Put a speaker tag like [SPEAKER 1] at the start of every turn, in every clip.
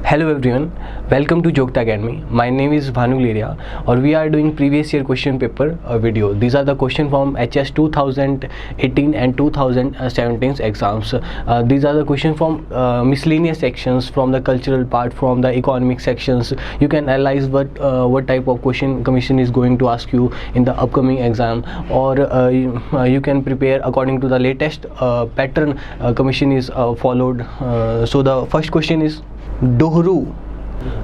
[SPEAKER 1] Hello everyone, welcome to Jokta Academy. My name is Bhanu Liria और we are doing previous year question paper video. These are the question from HS 2018 and 2017 exams. These are the question from miscellaneous sections, from the cultural part, from the economic sections. You can analyze what type of question commission is going to ask you in the upcoming exam, or you can prepare according to the latest pattern commission is followed. So the first question is Dohru.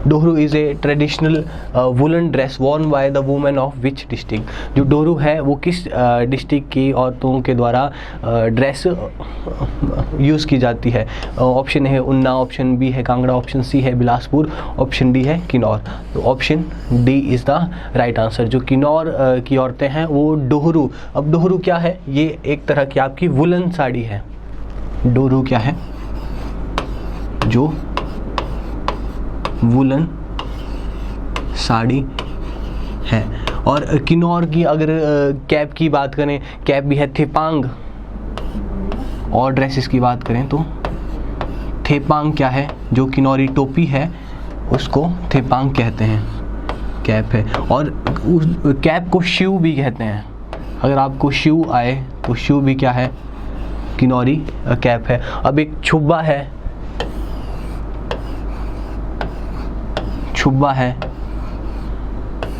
[SPEAKER 1] Dohru is a traditional woollen dress worn by the women of which district. जो डोहरू है वो किस district की औरतों के द्वारा dress use की जाती है। ऑप्शन है उन्ना, ऑप्शन बी है कांगड़ा, ऑप्शन सी है बिलासपुर, ऑप्शन डी है किन्नौर। तो option D is the right answer. जो किन्नौर की औरतें हैं वो डोहरू। अब डोहरू क्या है? ये एक तरह की आपकी वुलन साड़ी है। डोहरू क्या है? जो वुलन साड़ी है। और किन्नौर की अगर कैप की बात करें, कैप भी है थेपांग। और ड्रेसेस की बात करें तो थेपांग क्या है? जो किन्नौरी टोपी है उसको थेपांग कहते हैं, कैप है। और कैप को शिव भी कहते हैं। अगर आपको शिव आए तो शिव भी क्या है? किन्नौरी कैप है। अब एक छुब्बा है, छुब्बा है।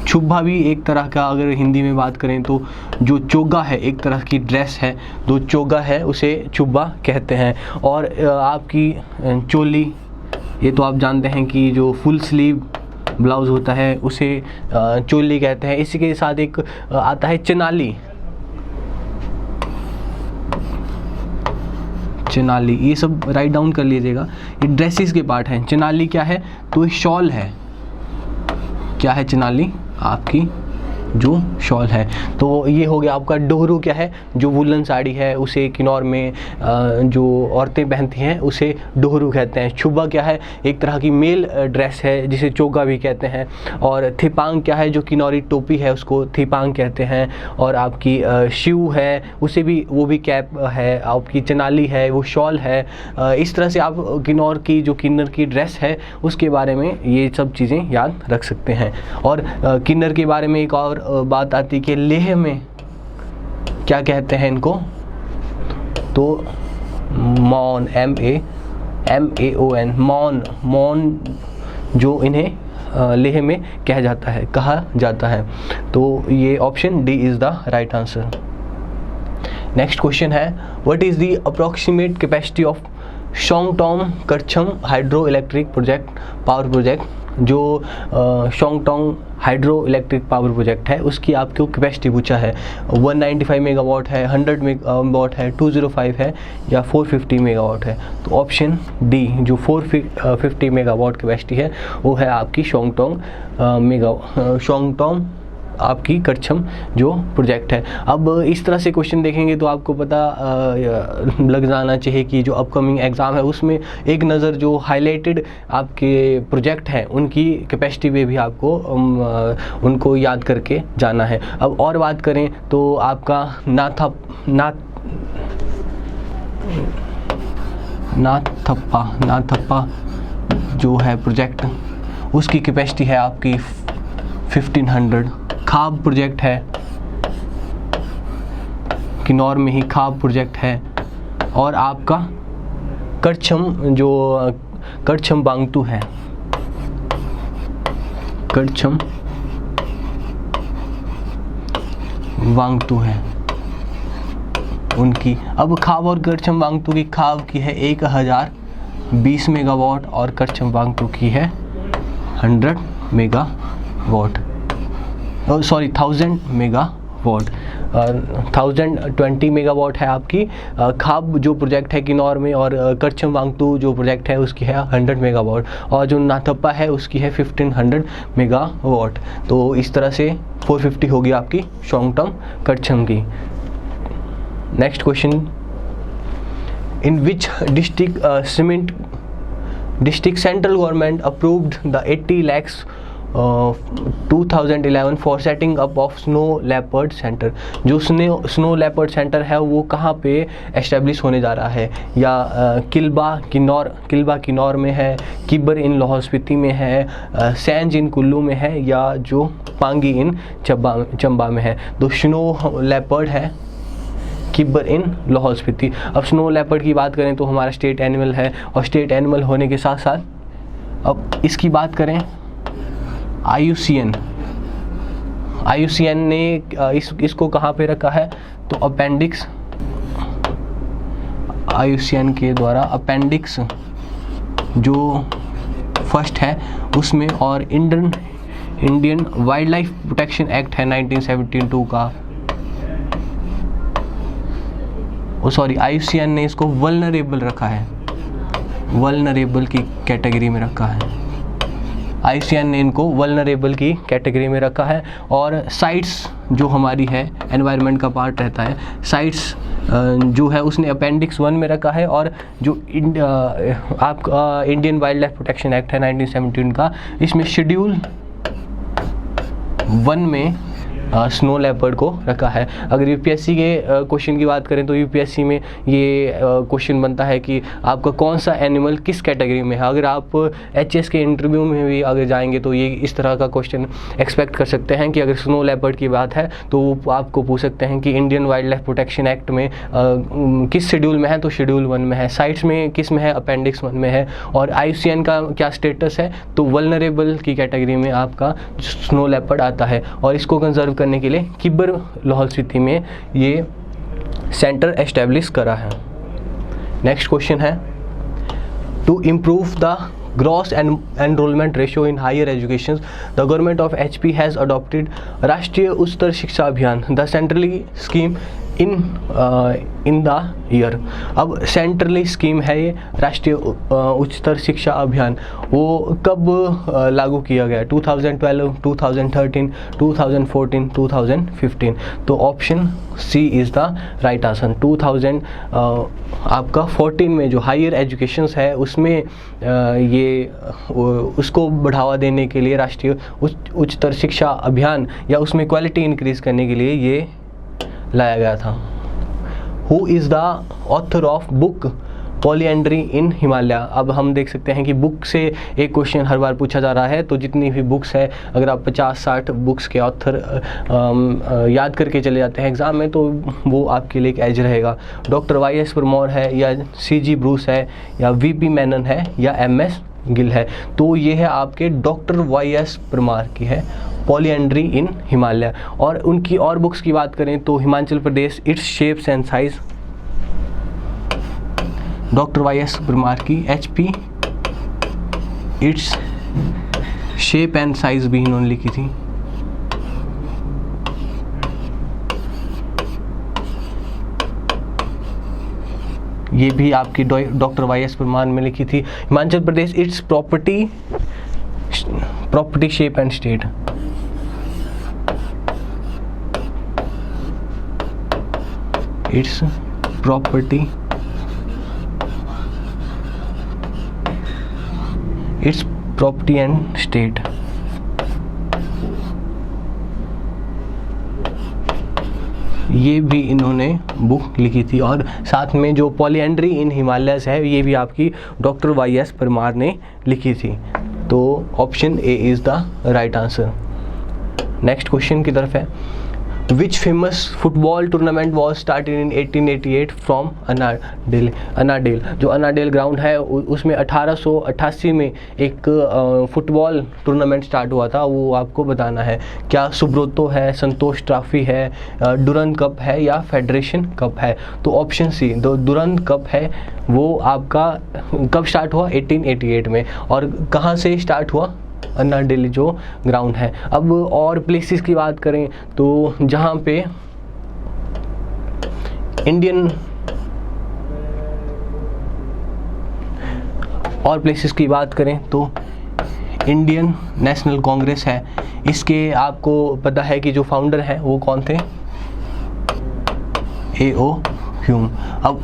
[SPEAKER 1] छुब्बा भी एक तरह का, अगर हिंदी में बात करें तो जो चोगा है, एक तरह की ड्रेस है, जो चोगा है उसे छुब्बा कहते हैं। और आपकी चोली, ये तो आप जानते हैं कि जो फुल स्लीव ब्लाउज़ होता है उसे चोली कहते हैं। इसी के साथ एक आता है चनाली। चनाली, ये सब राइट डाउन कर लीजिएगा, ये ड्रेसेस के पार्ट हैं। चनाली क्या है? तो शॉल है। क्या है चनाली? आपकी जो शॉल है। तो ये हो गया आपका डोहरू। क्या है? जो वुलन साड़ी है उसे किन्नौर में जो औरतें पहनती हैं उसे डोहरू कहते हैं। छुब्बा क्या है? एक तरह की मेल ड्रेस है जिसे चोगा भी कहते हैं। और थेपांग क्या है? जो किन्नौरी टोपी है उसको थेपांग कहते हैं। और आपकी शिव है, उसे भी, वो भी कैप है। आपकी चनाली है, वो शॉल है। इस तरह से आप किन्नौर की जो किन्नर की ड्रेस है उसके बारे में ये सब चीज़ें याद रख सकते हैं। और किन्नर के बारे में एक और बात आती है कि लेह में क्या कहते हैं इनको? तो मौन, MAON, मौन जो इन्हें लेह में कहा जाता है। तो ये option D is the right answer. Next question है, what is the approximate capacity of Shongtong Karcham hydro electric power project. जो Shongtong hydro electric power project है उसकी आपको कैपेसिटी पूछा है। 195 मेगावाट है, 100 मेगावाट है, 205 है या 450 मेगावाट है। तो ऑप्शन डी जो 450 मेगावाट कैपेसिटी है वो है आपकी शोंगटोंग आपकी करछम जो प्रोजेक्ट है। अब इस तरह से क्वेश्चन देखेंगे तो आपको पता लग जाना चाहिए कि जो अपकमिंग एग्ज़ाम है उसमें एक नज़र जो हाईलाइटेड आपके प्रोजेक्ट हैं उनकी कैपेसिटी पे भी आपको उनको याद करके जाना है। अब और बात करें तो आपका नाथप्पा जो है प्रोजेक्ट, उसकी कैपेसिटी है आपकी 1500। खाब प्रोजेक्ट है, किन्नौर में ही खाब प्रोजेक्ट है। और आपका करछम बांगतू है, करछम वांगतू है उनकी। अब खाब और करछम वांगतू की, खाब की है 1020 मेगावाट और करछम वांगतू की है 100 मेगावाट। 1000 मेगावाट। 1020 मेगावाट है आपकी खाब जो प्रोजेक्ट है किन्नौर में। और करछम वांगतू जो प्रोजेक्ट है उसकी है 100 मेगावाट। और जो नाथप्पा है उसकी है 1500 मेगावाट। तो इस तरह से 450 होगी आपकी शोंगटोंग करछम की। Next question, in which district central government approved the 80 lakhs 2011 for setting up of snow leopard centre. जो स्नो लेपर्ड सेंटर है वो कहाँ पे एस्टेब्लिश होने जा रहा है, या किल्बा किन्नौर में है, किबर इन लाहौल स्पीति में है, सैंज इन कुल्लू में है, या जो पांगी इन चंबा में है। तो स्नो लेपर्ड है किबर इन लाहौल स्पीति। अब स्नो लेपर्ड की बात करें तो हमारा स्टेट एनिमल है, और स्टेट एनिमल होने के साथ साथ अब इसकी बात करें IUCN ने इसको कहाँ पे रखा है, तो अपेंडिक्स, IUCN के द्वारा अपेंडिक्स जो फर्स्ट है उसमें, और Indian wild life protection act है 1972 का, IUCN ने इसको वल्नरेबल रखा है, वल्नरेबल की कैटेगरी में रखा है। IUCN ने इनको वल्नरेबल की कैटेगरी में रखा है। और साइट्स जो हमारी है एनवायरनमेंट का पार्ट रहता है, साइट्स जो है उसने अपेंडिक्स 1 में रखा है। और जो आपका Indian wild life protection act है 1917 का, इसमें शेड्यूल 1 में स्नो लेपर्ड को रखा है। अगर यूपीएससी के क्वेश्चन की बात करें तो यूपीएससी में ये क्वेश्चन बनता है कि आपका कौन सा एनिमल किस कैटेगरी में है। अगर आप एचएस के इंटरव्यू में भी अगर जाएंगे तो ये इस तरह का क्वेश्चन एक्सपेक्ट कर सकते हैं कि अगर स्नो लेपर्ड की बात है तो वो आपको पूछ सकते हैं कि Indian wild life protection act में किस शेड्यूल में है, तो शेड्यूल 1 में है। साइट्स में किस में है, अपेंडिक्स 1 में है। और IUCN का क्या स्टेटस है, तो वल्नरेबल की कैटेगरी में आपका स्नो लेपर्ड आता है। और इसको कंजर्व करने के लिए किबर लाहौल स्पीति में ये सेंटर एस्टेब्लिश करा है। नेक्स्ट क्वेश्चन है, to improve the gross enrollment ratio in higher education, the government of HP has adopted राष्ट्रीय उच्चतर शिक्षा अभियान, the centrally scheme in the year. अब सेंट्रली स्कीम है ये राष्ट्रीय उच्चतर शिक्षा अभियान, वो कब लागू किया गया, 2012, 2013, 2014, 2015। तो option C is the right answer. 2014 में जो हायर एजुकेशन है उसमें ये उसको बढ़ावा देने के लिए राष्ट्रीय उच्चतर शिक्षा अभियान, या उसमें क्वालिटी इंक्रीज करने के लिए ये लाया गया था। Who is the author of book polyandry in Himalaya. अब हम देख सकते हैं कि बुक से एक क्वेश्चन हर बार पूछा जा रहा है, तो जितनी भी बुक्स है अगर आप 50-60 बुक्स के ऑथर याद करके चले जाते हैं एग्ज़ाम में तो वो आपके लिए एक एज रहेगा। डॉक्टर YS परमार है, या CG ब्रूस है, या VP मेनन है, या MS गिल है। तो ये है आपके डॉक्टर YS परमार की है पॉलीएंड्री इन हिमालय। और उनकी और बुक्स की बात करें तो Himachal Pradesh, its shapes and size, doctor YS Parmar की HP its shape and size भी इन्होंने लिखी थी। ये भी आपकी डॉक्टर YS परमार में लिखी थी। Himachal Pradesh, its property shape and state, its property and state. ये भी इन्होंने बुक लिखी थी। और साथ में जो पॉलीएंड्री इन हिमालयस है ये भी आपकी डॉक्टर YS परमार ने लिखी थी। तो option A is the right answer. Next question की तरफ है, Which famous football tournament was started in 1888 from Annadale. जो अनाडेल ग्राउंड है उसमें 1888 में एक फुटबॉल टूर्नामेंट स्टार्ट हुआ था, वो आपको बताना है। क्या सुब्रोतो है, संतोष ट्रॉफी है, डुरंड कप है, या फेडरेशन कप है। तो ऑप्शन सी डुरंड कप है, वो आपका कब स्टार्ट हुआ, 1888 में। और कहाँ से स्टार्ट हुआ, अनाडेल जो ग्राउंड है। अब और प्लेसेस की बात करें तो जहाँ पे इंडियन और प्लेसेस की बात करें तो इंडियन नेशनल कांग्रेस है, इसके आपको पता है कि जो फाउंडर हैं वो कौन थे, A.O. ह्यूम। अब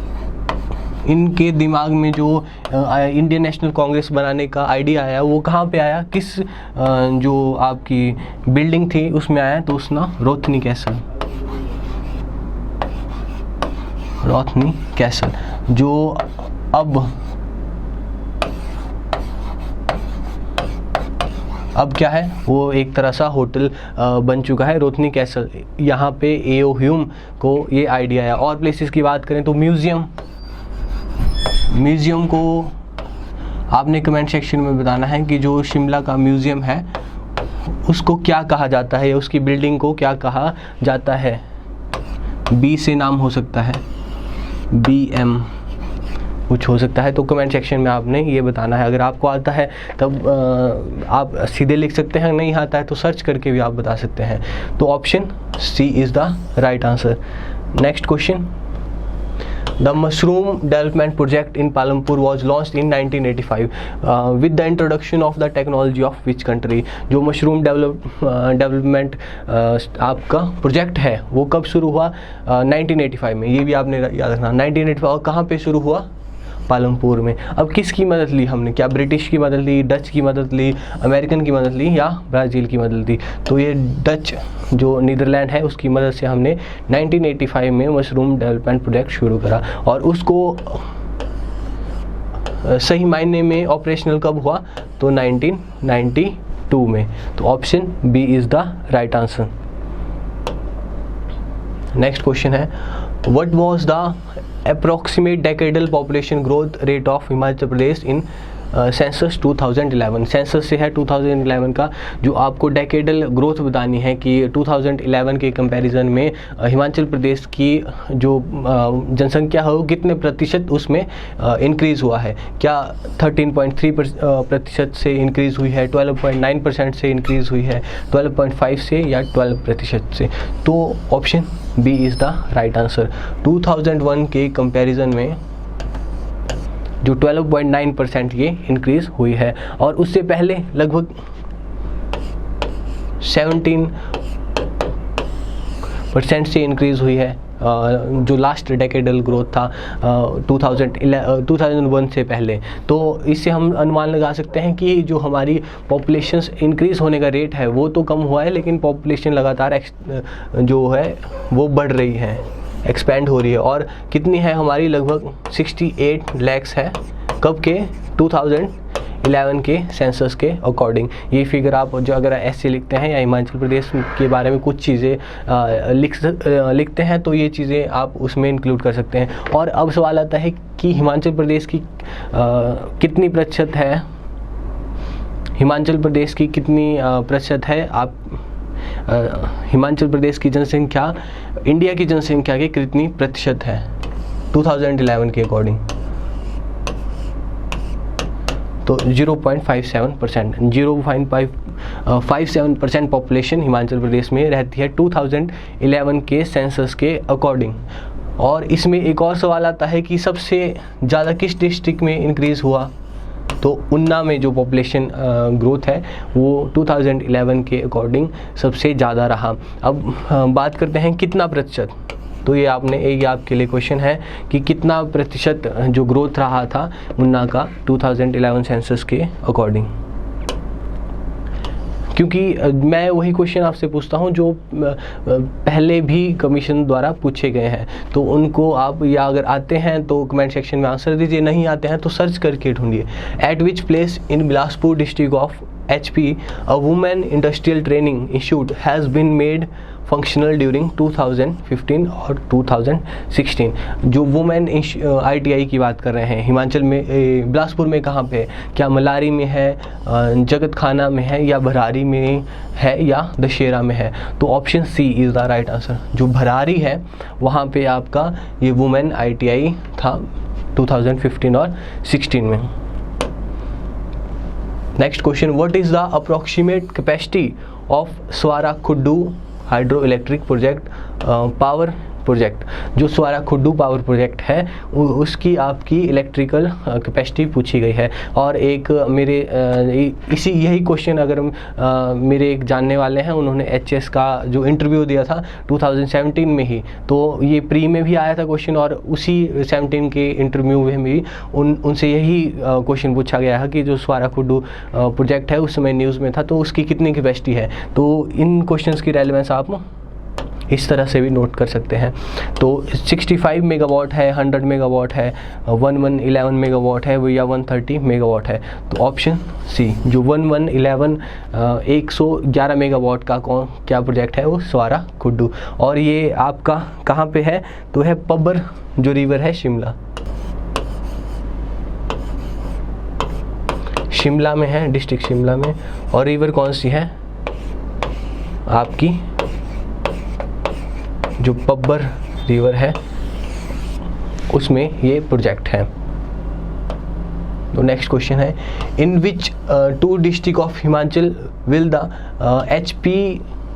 [SPEAKER 1] इनके दिमाग में जो इंडियन नेशनल कांग्रेस बनाने का आइडिया आया वो कहाँ पे आया, किस जो आपकी बिल्डिंग थी उसमें आया, तो उसना रोथनी कैसल, रोथनी कैसल जो अब क्या है, वो एक तरह सा होटल बन चुका है, रोथनी कैसल। यहाँ पे एओ ह्यूम को ये आइडिया आया। और प्लेसेस की बात करें तो म्यूज़ियम को आपने कमेंट सेक्शन में बताना है कि जो शिमला का म्यूज़ियम है उसको क्या कहा जाता है या उसकी बिल्डिंग को क्या कहा जाता है। बी से नाम हो सकता है, BM कुछ हो सकता है, तो कमेंट सेक्शन में आपने ये बताना है। अगर आपको आता है तब आप सीधे लिख सकते हैं, नहीं आता है तो सर्च करके भी आप बता सकते हैं। तो option C is the right answer. Next question, the mushroom development project in Palampur was launched in 1985 with the introduction of the technology of which country. जो मशरूम डेवलपमेंट आपका प्रोजेक्ट है वो कब शुरू हुआ, 1985 में। ये भी आपने याद रखना, 1985। और कहाँ पे शुरू हुआ, पालमपुर में। अब किसकी मदद ली हमने, क्या ब्रिटिश की मदद ली, डच की मदद ली, अमेरिकन की मदद ली या ब्राज़ील की मदद ली। तो ये डच जो नीदरलैंड है उसकी मदद से हमने 1985 में मशरूम डेवलपमेंट प्रोजेक्ट शुरू करा और उसको सही मायने में ऑपरेशनल कब हुआ, तो 1992 में। तो option B is the right answer. Next question है, what was the approximate decadal population growth rate of Himachal Pradesh in census 2011। Census से है 2011 का, जो आपको डेकेडल ग्रोथ बतानी है कि 2011 के कंपैरिजन में हिमाचल प्रदेश की जो जनसंख्या है वो कितने प्रतिशत उसमें इंक्रीज़ हुआ है। क्या 13.3% से इंक्रीज़ हुई है, 12.9% से इंक्रीज़ हुई है, 12.5 से या 12% से। तो option B is the right answer. 2001 के कंपैरिजन में जो 12.9% ये इंक्रीज़ हुई है और उससे पहले लगभग 17% से इंक्रीज़ हुई है। जो लास्ट डेकेडल ग्रोथ था 2001 से पहले। तो इससे हम अनुमान लगा सकते हैं कि जो हमारी पॉपुलेशन इंक्रीज़ होने का रेट है वो तो कम हुआ है, लेकिन पॉपुलेशन लगातार जो है वो बढ़ रही है, एक्सपेंड हो रही है। और कितनी है हमारी, लगभग 68 लाख है। कब के, 2011 के सेंसस के अकॉर्डिंग। ये फिगर आप जो अगर ऐसे लिखते हैं या हिमाचल प्रदेश के बारे में कुछ चीज़ें लिखते हैं तो ये चीज़ें आप उसमें इंक्लूड कर सकते हैं। और अब सवाल आता है कि हिमाचल प्रदेश की कितनी प्रतिशत है, हिमाचल प्रदेश की कितनी प्रतिशत है आप हिमाचल प्रदेश की जनसंख्या इंडिया की जनसंख्या के कितनी प्रतिशत है 2011 के अकॉर्डिंग। तो 0.57%, 0.57% पॉपुलेशन हिमाचल प्रदेश में रहती है 2011 के सेंसस के अकॉर्डिंग। और इसमें एक और सवाल आता है कि सबसे ज़्यादा किस डिस्ट्रिक्ट में इंक्रीज़ हुआ, तो उन्ना में जो पॉपुलेशन ग्रोथ है वो 2011 के अकॉर्डिंग सबसे ज़्यादा रहा। अब बात करते हैं कितना प्रतिशत, तो ये आपके लिए क्वेश्चन है कि कितना प्रतिशत जो ग्रोथ रहा था उन्ना का 2011 सेंसस के अकॉर्डिंग। क्योंकि मैं वही क्वेश्चन आपसे पूछता हूँ जो पहले भी कमीशन द्वारा पूछे गए हैं, तो उनको आप या अगर आते हैं तो कमेंट सेक्शन में आंसर दीजिए, नहीं आते हैं तो सर्च करके ढूंढिए। Eight which place in Bilaspur district of HP a women industrial training institute has been made functional during 2015 और 2016। जो वुमेन ITI की बात कर रहे हैं हिमाचल में, बिलासपुर में कहाँ पे है, क्या मलारी में है, जगत खाना में है या भरारी में है या दशहरा में है। तो option C is the right answer. जो भरारी है वहाँ पे आपका ये वुमेन ITI था 2015 और 16 में। Next question, what is the approximate capacity of Sawra Kuddu hydro electric project power project, जो स्वाराखुड्डू पावर प्रोजेक्ट है उसकी आपकी इलेक्ट्रिकल कैपेसिटी पूछी गई है। और एक मेरे यही क्वेश्चन अगर मेरे एक जानने वाले हैं, उन्होंने एचएस का जो इंटरव्यू दिया था 2017 में ही, तो ये प्री में भी आया था क्वेश्चन, और उसी 17 के इंटरव्यू में भी उनसे यही क्वेश्चन पूछा गया है कि जो स्वाराखुड्डू प्रोजेक्ट है उस समय न्यूज़ में था, तो उसकी कितनी कैपेसिटी है। तो इन क्वेश्चंस की रेलेवेंस आप इस तरह से भी नोट कर सकते हैं। तो 65 मेगावाट है, 100 मेगावाट है, 1111 मेगावाट है या 130 मेगावाट है। तो ऑप्शन सी जो 111 मेगावाट का क्या प्रोजेक्ट है, वो स्वाराखुड्डू। और ये आपका कहाँ पे है, तो है पब्बर जो रिवर है शिमला में है, डिस्ट्रिक्ट शिमला में। और रिवर कौन सी है आपकी, जो पब्बर रिवर है उसमें ये प्रोजेक्ट है। तो नेक्स्ट क्वेश्चन है, इन विच 2 district of Himachal will the HP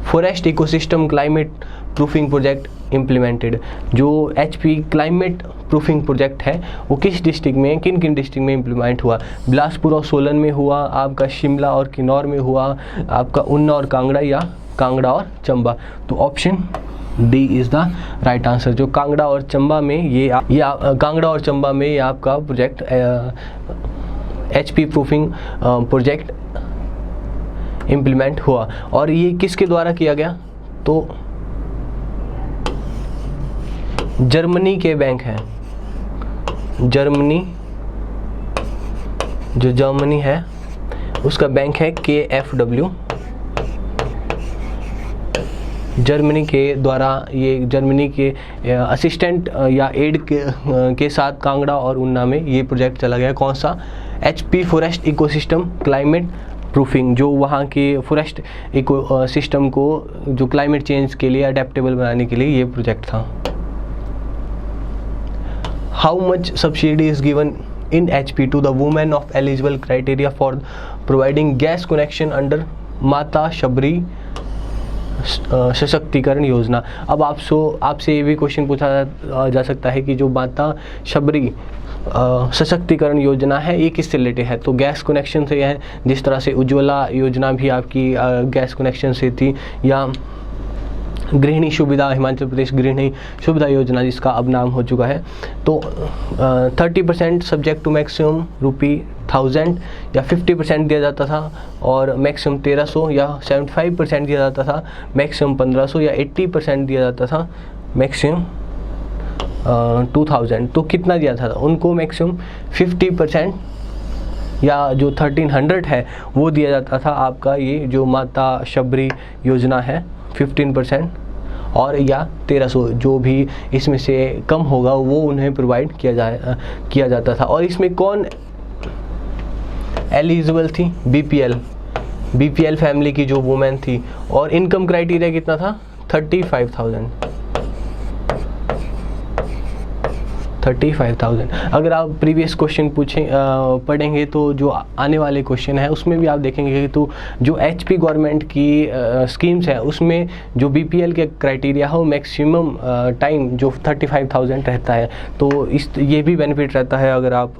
[SPEAKER 1] forest ecosystem climate proofing project implemented. जो HP क्लाइमेट प्रूफिंग प्रोजेक्ट है वो किस डिस्ट्रिक्ट में, किन किन डिस्ट्रिक्ट में इम्प्लीमेंट हुआ। बिलासपुर और सोलन में हुआ, आपका शिमला और किन्नौर में हुआ, आपका ऊना और कांगड़ा, या कांगड़ा और चंबा। तो option D is the right answer. जो कांगड़ा और चंबा में कांगड़ा और चंबा में ये आपका project HP proofing project implement हुआ। और ये किसके द्वारा किया गया, तो जर्मनी के बैंक हैं, जर्मनी है उसका बैंक है KfW। जर्मनी के द्वारा ये जर्मनी के असिस्टेंट या एड के साथ कांगड़ा और ऊना में ये प्रोजेक्ट चला गया। कौन सा, HP forest ecosystem climate proofing, जो वहाँ के फॉरेस्ट इको सिस्टम को जो क्लाइमेट चेंज के लिए अडेप्टेबल बनाने के लिए ये प्रोजेक्ट था। How much subsidy is given in HP to the women of eligible criteria for providing gas connection under माता शबरी सशक्तिकरण योजना। अब आपसे ये भी क्वेश्चन पूछा जा सकता है कि जो माता शबरी सशक्तिकरण योजना है ये किससे रिलेटेड है, तो गैस कनेक्शन से है, जिस तरह से उज्ज्वला योजना भी आपकी गैस कनेक्शन से थी, या गृहिणी सुविधा, हिमाचल प्रदेश गृहिणी सुविधा योजना जिसका अब नाम हो चुका है। तो 30% सब्जेक्ट टू मैक्सिमम ₹1000 या 50% दिया जाता था, और मैक्सिमम 1300 या 75% दिया जाता था, मैक्सिमम 1500 या 80% दिया जाता था, मैक्सिमम 2000। तो कितना दिया था उनको, मैक्सिमम 50% या जो 1300 है वो दिया जाता था आपका, ये जो माता शबरी योजना है 15%, और या 1300 जो भी इसमें से कम होगा वो उन्हें प्रोवाइड किया जाता था। और इसमें कौन एलिजिबल थी, BPL फैमिली की जो वुमेन थी, और इनकम क्राइटेरिया कितना था 35,000। अगर आप प्रीवियस क्वेश्चन पढ़ेंगे तो जो आने वाले क्वेश्चन है उसमें भी आप देखेंगे कि तो जो HP गवर्नमेंट की स्कीम्स है उसमें जो BPL के क्राइटेरिया है वो मैक्सिमम टाइम जो 35,000 रहता है। तो ये भी बेनिफिट रहता है अगर आप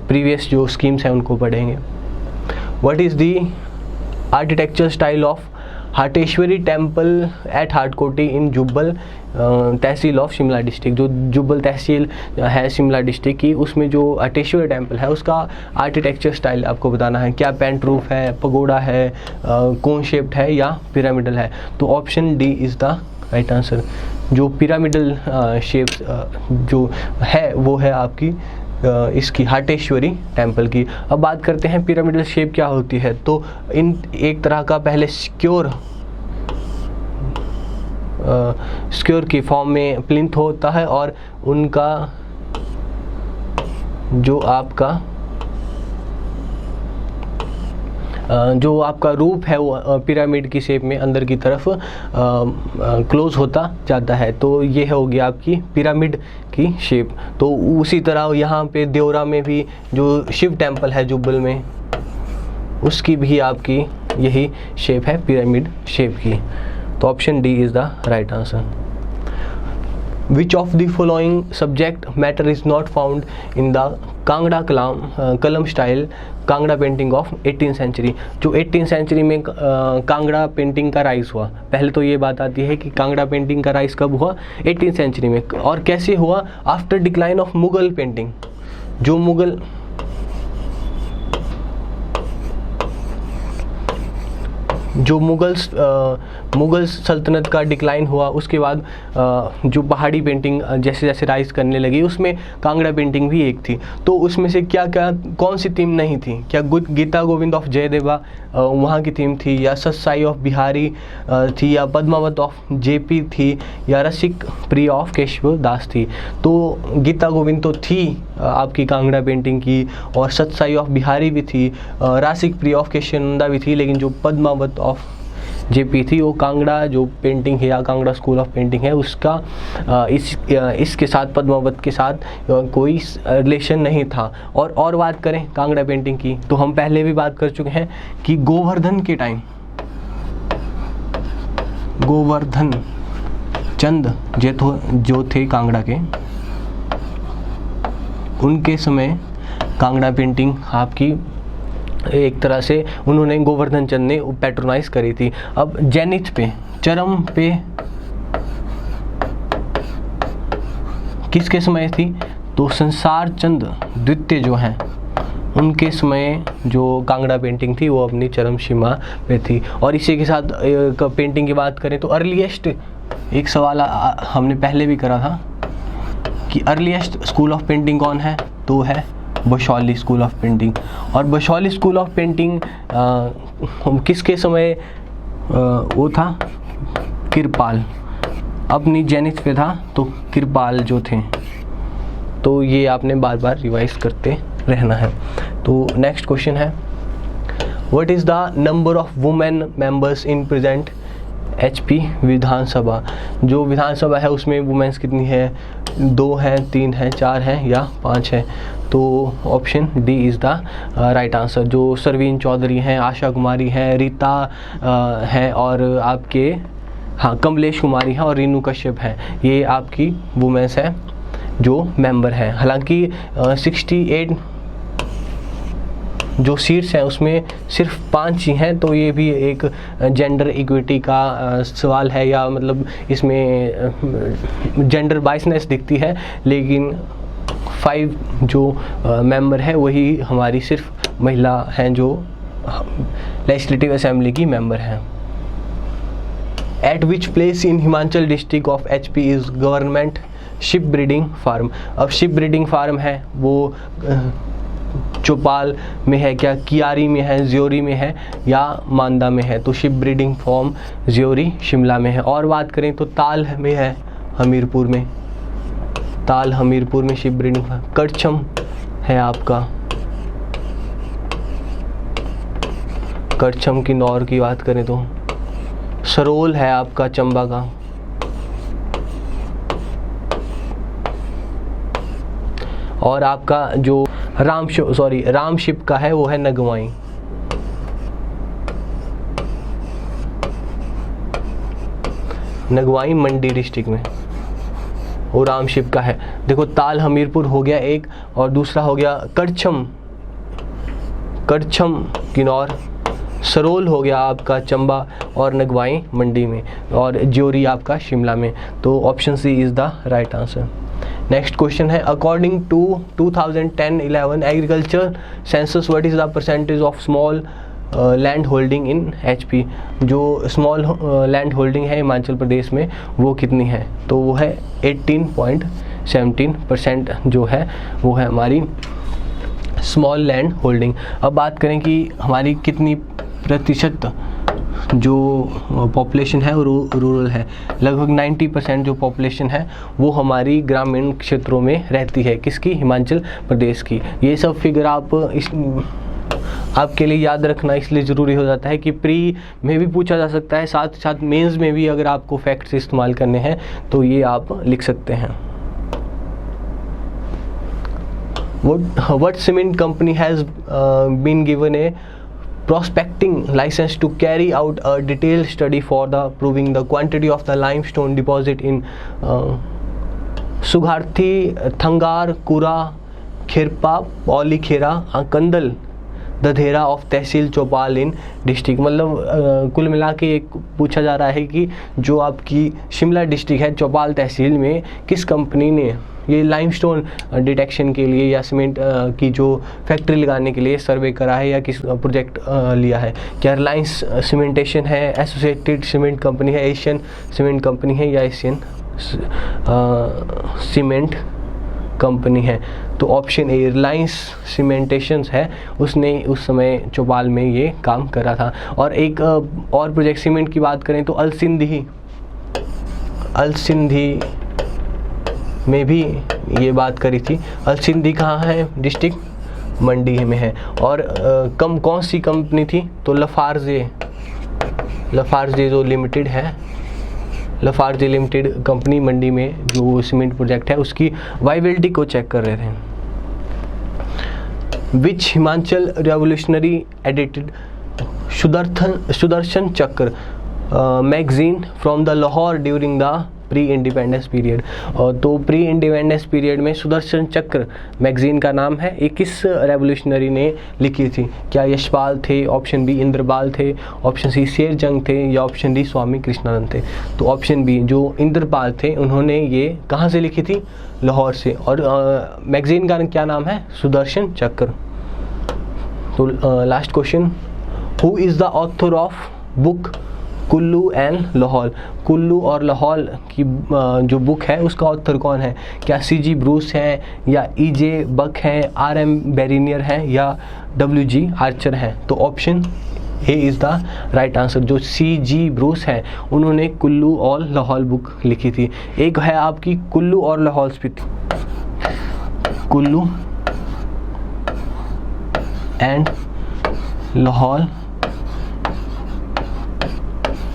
[SPEAKER 1] प्रीवियस जो स्कीम्स हैं उनको पढ़ेंगे। What is the architecture style of Hateshwari temple at Hatkoti in Jubbal tehsil of Shimla district. जो जुब्बल तहसील है शिमला डिस्ट्रिक्ट की, उसमें जो हाटेश्वरी टेम्पल है उसका आर्किटेक्चर स्टाइल आपको बताना है। क्या पेंट रूफ है, पगोड़ा है, कोन शेप्ड है, या पिरामिडल है। तो option D is the right answer. जो पिरामिडल शेप्स जो है वो है आपकी इसकी हाटेश्वरी टेम्पल की। अब बात करते हैं पिरामिडल शेप क्या होती है। तो इन एक तरह का पहले स्क्योर की फॉर्म में प्लिंथ होता है, और उनका जो आपका रूप है वो पिरामिड की शेप में अंदर की तरफ क्लोज होता जाता है। तो ये हो गया आपकी पिरामिड की शेप। तो उसी तरह यहाँ पे देवरा में भी जो शिव टेम्पल है जुब्बल में, उसकी भी आपकी यही शेप है पिरामिड शेप की। तो option D is the right answer. Which of the following subject matter is not found in the Kangra Kalam style Kangra painting of 18th century. जो 18th सेंचुरी में कांगड़ा पेंटिंग का राइज हुआ, पहले तो ये बात आती है कि कांगड़ा पेंटिंग का राइज कब हुआ, 18th सेंचुरी में, और कैसे हुआ, after decline of Mughal painting. जो मुगल सल्तनत का डिक्लाइन हुआ, उसके बाद जो पहाड़ी पेंटिंग जैसे जैसे राइज करने लगी, उसमें कांगड़ा पेंटिंग भी एक थी। तो उसमें से क्या क्या कौन सी थीम नहीं थी? क्या गीता गोविंद ऑफ जयदेवा वहाँ की थीम थी, या सतसाई ऑफ बिहारी थी, या पद्मावत ऑफ जेपी थी, या रसिक प्रिय ऑफ केशव दास थी? तो गीता गोविंद तो थी आपकी कांगड़ा पेंटिंग की, और सतसाई ऑफ बिहारी भी थी, रसिक प्रिय ऑफ केशवानंदा भी थी, लेकिन जो पद्मावत ऑफ जेपी थी वो कांगड़ा जो पेंटिंग है या कांगड़ा स्कूल ऑफ पेंटिंग है उसका इसके साथ, पद्मावत के साथ कोई रिलेशन नहीं था। और बात करें कांगड़ा पेंटिंग की, तो हम पहले भी बात कर चुके हैं कि गोवर्धन के टाइम, गोवर्धन चंद जो थे कांगड़ा के, उनके समय कांगड़ा पेंटिंग आपकी एक तरह से उन्होंने, गोवर्धन चंद ने पैट्रोनाइज करी थी। अब जेनिथ पे, चरम पे किसके समय थी? तो संसार चंद द्वितीय जो हैं उनके समय जो कांगड़ा पेंटिंग थी वो अपनी चरम सीमा पे थी। और इसी के साथ पेंटिंग की बात करें तो अर्लीस्ट, एक सवाल हमने पहले भी करा था कि अर्लीस्ट स्कूल ऑफ पेंटिंग कौन है, तो है बशौली स्कूल ऑफ पेंटिंग। और बशौली स्कूल ऑफ पेंटिंग किसके समय वो था? कृपाल, अपनी जेनिथ पे था, तो कृपाल जो थे। तो ये आपने बार बार रिवाइज करते रहना है। तो नेक्स्ट क्वेश्चन है, what is the number of women members in present HP विधानसभा? जो विधानसभा है उसमें वुमेन्स कितनी है? 2 हैं, 3 हैं, 4 हैं या 5 हैं? तो option D is the right answer. जो सरवीन चौधरी हैं, आशा कुमारी हैं, रीता हैं, और आपके कमलेश कुमारी हैं, और रीनू कश्यप हैं, ये आपकी वुमेन्स हैं जो मेंबर हैं। हालांकि 68 जो सीट्स हैं उसमें सिर्फ 5 ही हैं, तो ये भी एक जेंडर इक्विटी का सवाल है, या मतलब इसमें जेंडर बाइसनेस दिखती है, लेकिन 5 जो मेंबर है वही हमारी सिर्फ महिला हैं जो लेजिस्लेटिव असेंबली की मेंबर हैं। At which place in Himachal district of HP is government sheep breeding farm? अब शिप ब्रीडिंग फार्म है वो चौपाल में है, क्या कियारी में है, ज्योरी में है, या मांदा में है? तो sheep breeding farm Jeori Shimla में है। और बात करें तो ताल में है, हमीरपुर में, ताल हमीरपुर में शिप ब्रीडिंग फार्म। करछम है आपका, करछम की नौर की बात करें तो सरोल है आपका चंबा का। और आपका जो रामशिप का है वो है नगवाई। नगवाई मंडी डिस्ट्रिक्ट में वो रामशिप का है। देखो ताल हमीरपुर हो गया एक, और दूसरा हो गया करछम किन्नौर, सरोल हो गया आपका चंबा, और नगवाई मंडी में, और ज्योरी आपका शिमला में। तो option C is the right answer. Next question है, according to 2010-11 agriculture census what is the percentage of small land holding in HP? जो स्मॉल लैंड होल्डिंग है हिमाचल प्रदेश में वो कितनी है? तो वो है 18.17% जो है वो है हमारी स्मॉल लैंड होल्डिंग। अब बात करें कि हमारी कितनी प्रतिशत जो पॉपुलेशन है वो रूरल है। लगभग 90% जो पॉपुलेशन है वो हमारी ग्रामीण क्षेत्रों में रहती है। किसकी? हिमाचल प्रदेश की। ये सब फिगर आपके लिए याद रखना इसलिए ज़रूरी हो जाता है कि प्री में भी पूछा जा सकता है, साथ साथ मेंस में भी अगर आपको फैक्ट्स इस्तेमाल करने हैं तो ये आप लिख सकते हैं। What cement company has been given a prospecting license to carry out a detailed study for the proving the quantity of the limestone deposit in सुगार्थी, थंगार, कुरा, खेरपा, औलीखेरा, कंदल, दधेरा of tehsil Chaupal in district. मतलब कुल मिला के एक पूछा जा रहा है कि जो आपकी शिमला डिस्ट्रिक्ट है चौपाल तहसील में किस कंपनी ने ये लाइमस्टोन डिटेक्शन के लिए या सीमेंट की जो फैक्ट्री लगाने के लिए सर्वे करा है या किस प्रोजेक्ट लिया है। क्या रिलायंस सीमेंटेशन है, एसोसिएटेड सीमेंट कंपनी है, एशियन सीमेंट कंपनी है या एशियन सीमेंट कंपनी है। तो ऑप्शन ए रिलायंस सीमेंटेशंस है, उसने उस समय चौपाल में ये काम करा था। और एक और प्रोजेक्ट सीमेंट की बात करें तो अलसिंधी में भी ये बात करी थी। अलसिंधी कहाँ है डिस्ट्रिक्ट? मंडी में है। और कौन सी कंपनी थी? तो लफार्जे जो लिमिटेड है, लफार्जे लिमिटेड कंपनी मंडी में जो सीमेंट प्रोजेक्ट है उसकी वाइबिलिटी को चेक कर रहे थे। विच हिमाचल रेवोल्यूशनरी एडिटेड सुदर्शन चक्र magazine from the Lahore during the pre independence period. तो प्री इंडिपेंडेंस पीरियड में सुदर्शन चक्र मैगजीन का नाम है, ये किस रेवोल्यूशनरी ने लिखी थी? क्या यशपाल थे, ऑप्शन बी इंद्रपाल थे, ऑप्शन सी शेरजंग थे या ऑप्शन डी स्वामी कृष्णानंद थे? तो ऑप्शन बी जो इंद्रपाल थे उन्होंने ये कहाँ से लिखी थी? लाहौर से। और मैगजीन का क्या नाम है? सुदर्शन चक्र। तो last question, who is the author of book Kullu and Lahaul? Kullu और लाहौल की जो बुक है उसका ऑथर कौन है? क्या C.G. ब्रूस है या E.J. बक है, R.M. बेरिनियर है या W.G. आर्चर है? तो option A is the right answer. जो C.G. ब्रूस है उन्होंने कुल्लू और लाहौल बुक लिखी थी। एक है आपकी कुल्लू और लाहौल स्पीति, कुल्लू एंड लाहौल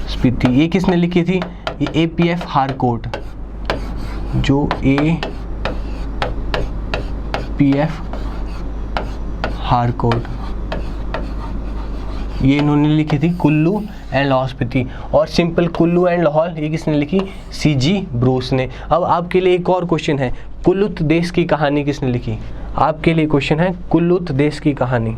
[SPEAKER 1] स्पीति, ये किसने लिखी थी? ये A.P.F. हारकोट, जो A.P.F. हारकोट ये इन्होंने लिखी थी कुल्लू एंड लाहौल स्पीति। और सिंपल कुल्लू एंड लाहौल ये किसने लिखी? C.G. ब्रूस ने। अब आपके लिए एक और क्वेश्चन है, कुल्लूत देश की कहानी किसने लिखी? आपके लिए क्वेश्चन है, कुल्लूत देश की कहानी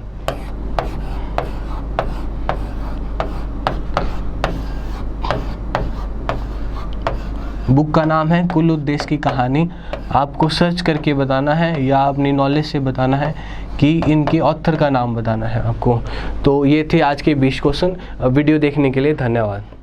[SPEAKER 1] बुक का नाम है कुल्लूत देश की कहानी। आपको सर्च करके बताना है या अपनी नॉलेज से बताना है कि इनके ऑथर का नाम बताना है आपको। तो ये थे आज के 20 क्वेश्चन। वीडियो देखने के लिए धन्यवाद।